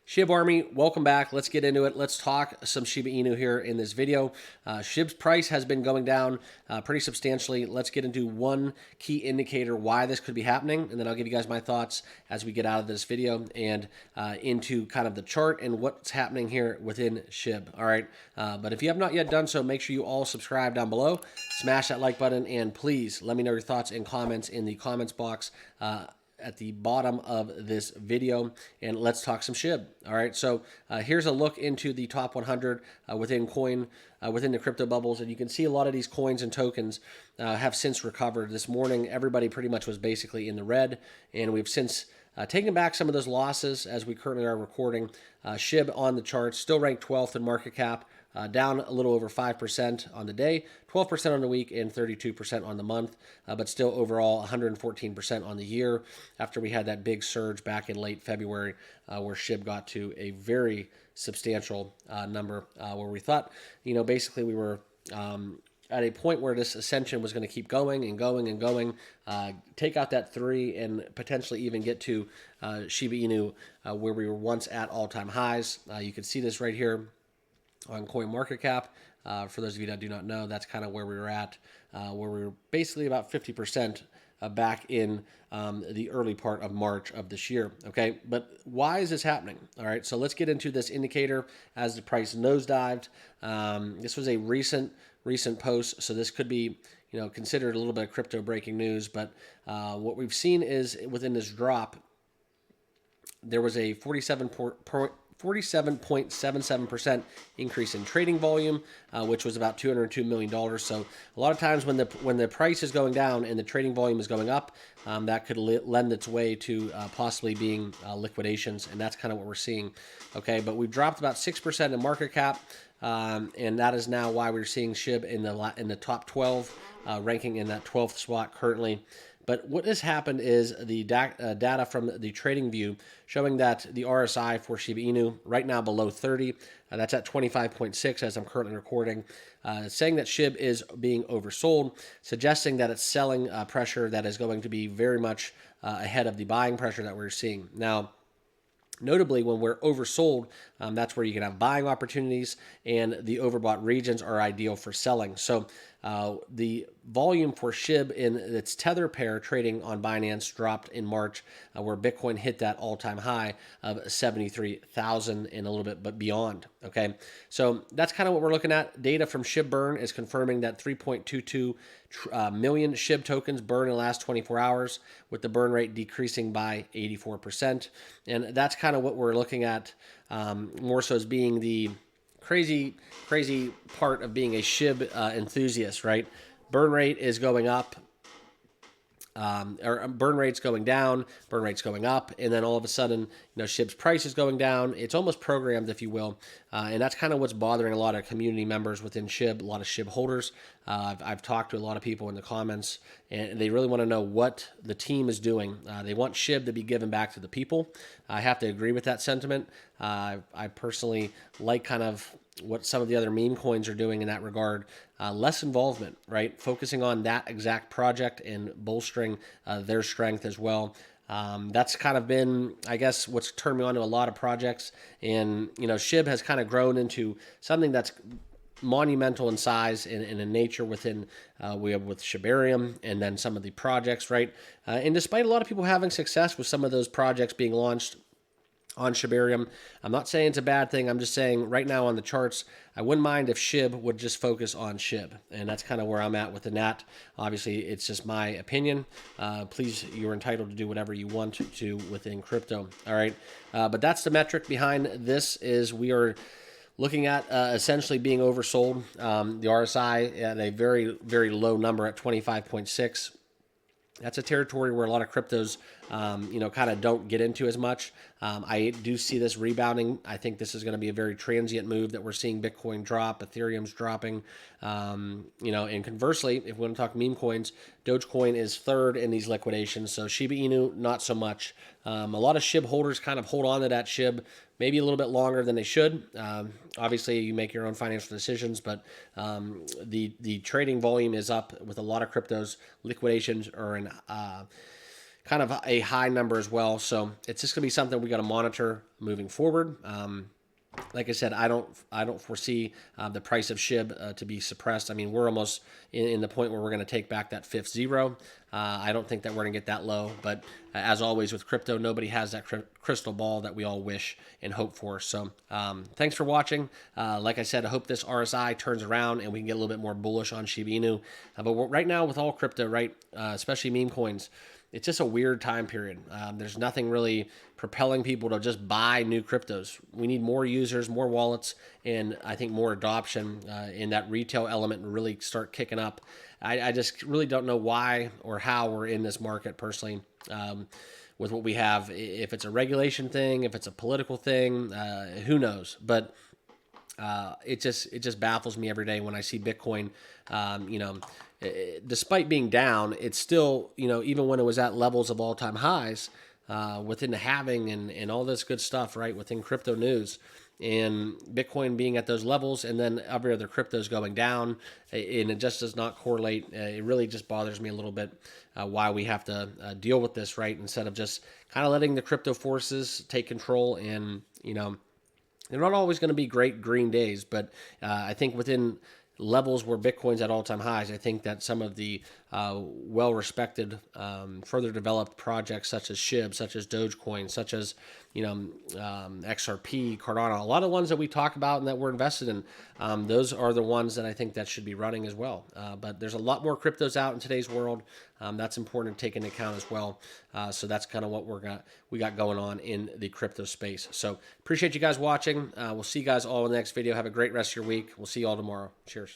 Shib Army, welcome back. Let's get into it. Let's talk some Shiba Inu here in this video. Shib's price has been going down pretty substantially. Let's get into one key indicator why this could be happening, and then I'll give you guys my thoughts as we get out of this video and into kind of the chart and what's happening here within Shib. All right, but if you have not yet done so, make sure you all subscribe down below, smash that like button, and please let me know your thoughts and comments in the comments box at the bottom of this video, and let's talk some Shib. All right, so here's a look into the top 100 within the crypto bubbles, and you can see a lot of these coins and tokens have since recovered. This morning, everybody pretty much was basically in the red, and we've since taken back some of those losses as we currently are recording. Shib on the charts, still ranked 12th in market cap, down a little over 5% on the day, 12% on the week, and 32% on the month, but still overall 114% on the year after we had that big surge back in late February where Shib got to a very substantial number where we thought, basically we were at a point where this ascension was going to keep going and going and going, take out that 3 and potentially even get to Shiba Inu where we were once at all-time highs. You can see this right here on CoinMarketCap. For those of you that do not know, that's kind of where we were at, where we were basically about 50% back in the early part of March of this year. Okay, but why is this happening? All right, so let's get into this indicator as the price nosedived. This was a recent post, so this could be considered a little bit of crypto breaking news. But what we've seen is within this drop, there was a 47.77% increase in trading volume, which was about $202 million. So a lot of times when the price is going down and the trading volume is going up, that could lend its way to possibly being liquidations, and that's kind of what we're seeing. Okay, but we've dropped about 6% in market cap, and that is now why we're seeing Shib in the top 12, ranking in that 12th spot currently. But what has happened is the data from the trading view showing that the RSI for Shiba Inu right now below 30. That's at 25.6 as I'm currently recording, saying that Shib is being oversold, suggesting that it's selling pressure that is going to be very much ahead of the buying pressure that we're seeing. Now, notably, when we're oversold, that's where you can have buying opportunities, and the overbought regions are ideal for selling. So the volume for Shib in its Tether pair trading on Binance dropped in March, where Bitcoin hit that all-time high of 73,000 and a little bit but beyond. Okay, so that's kind of what we're looking at. Data from Shib burn is confirming that 3.22 million Shib tokens burned in the last 24 hours, with the burn rate decreasing by 84%. And that's kind of what we're looking at more so as being the crazy part of being a Shib enthusiast, right? Burn rate is going up, or burn rate's going down, burn rate's going up, and then all of a sudden, Shib's price is going down. It's almost programmed, if you will, and that's kind of what's bothering a lot of community members within Shib, a lot of Shib holders. I've talked to a lot of people in the comments, and they really want to know what the team is doing. They want Shib to be given back to the people. I have to agree with that sentiment. I personally like kind of what some of the other meme coins are doing in that regard. Less involvement, right? Focusing on that exact project and bolstering their strength as well. That's kind of been, I guess, what's turned me on to a lot of projects. And, Shib has kind of grown into something that's monumental in size and in nature within, we have with SHIBARIUM and then some of the projects, right? And despite a lot of people having success with some of those projects being launched on SHIBARIUM, I'm not saying it's a bad thing. I'm just saying right now on the charts, I wouldn't mind if Shib would just focus on Shib. And that's kind of where I'm at with the NAT. Obviously, it's just my opinion. Please, you're entitled to do whatever you want to within crypto. All right. But that's the metric behind this is we are looking at essentially being oversold. The RSI at a very, very low number at 25.6. That's a territory where a lot of cryptos, kind of don't get into as much. I do see this rebounding. I think this is going to be a very transient move that we're seeing Bitcoin drop, Ethereum's dropping, and conversely, if we want to talk meme coins, Dogecoin is third in these liquidations. So Shiba Inu, not so much. A lot of Shib holders kind of hold on to that Shib maybe a little bit longer than they should. Obviously, you make your own financial decisions, but the trading volume is up with a lot of cryptos. Liquidations are in kind of a high number as well. So it's just going to be something we got to monitor moving forward. Like I said, I don't foresee the price of SHIB to be suppressed. I mean, we're almost in the point where we're going to take back that fifth zero. I don't think that we're going to get that low, but as always with crypto, nobody has that crystal ball that we all wish and hope for. So thanks for watching. Like I said, I hope this RSI turns around and we can get a little bit more bullish on Shiba Inu. But right now with all crypto, right, especially meme coins, it's just a weird time period. There's nothing really propelling people to just buy new cryptos. We need more users, more wallets, and I think more adoption in that retail element and really start kicking up. I just really don't know why or how we're in this market personally with what we have. If it's a regulation thing, if it's a political thing, who knows? But it just baffles me every day when I see Bitcoin, despite being down, it's still, even when it was at levels of all-time highs, within the halving and all this good stuff, right, within crypto news, and Bitcoin being at those levels and then every other crypto's going down, and it just does not correlate. It really just bothers me a little bit why we have to deal with this, right, instead of just kind of letting the crypto forces take control. And, they're not always going to be great green days, but I think within levels where Bitcoin's at all-time highs, I think that some of the well-respected, further developed projects such as Shib, such as Dogecoin, such as XRP, Cardano, a lot of ones that we talk about and that we're invested in, those are the ones that I think that should be running as well. But there's a lot more cryptos out in today's world. That's important to take into account as well. So that's kind of what we got going on in the crypto space. So appreciate you guys watching. We'll see you guys all in the next video. Have a great rest of your week. We'll see you all tomorrow. Cheers.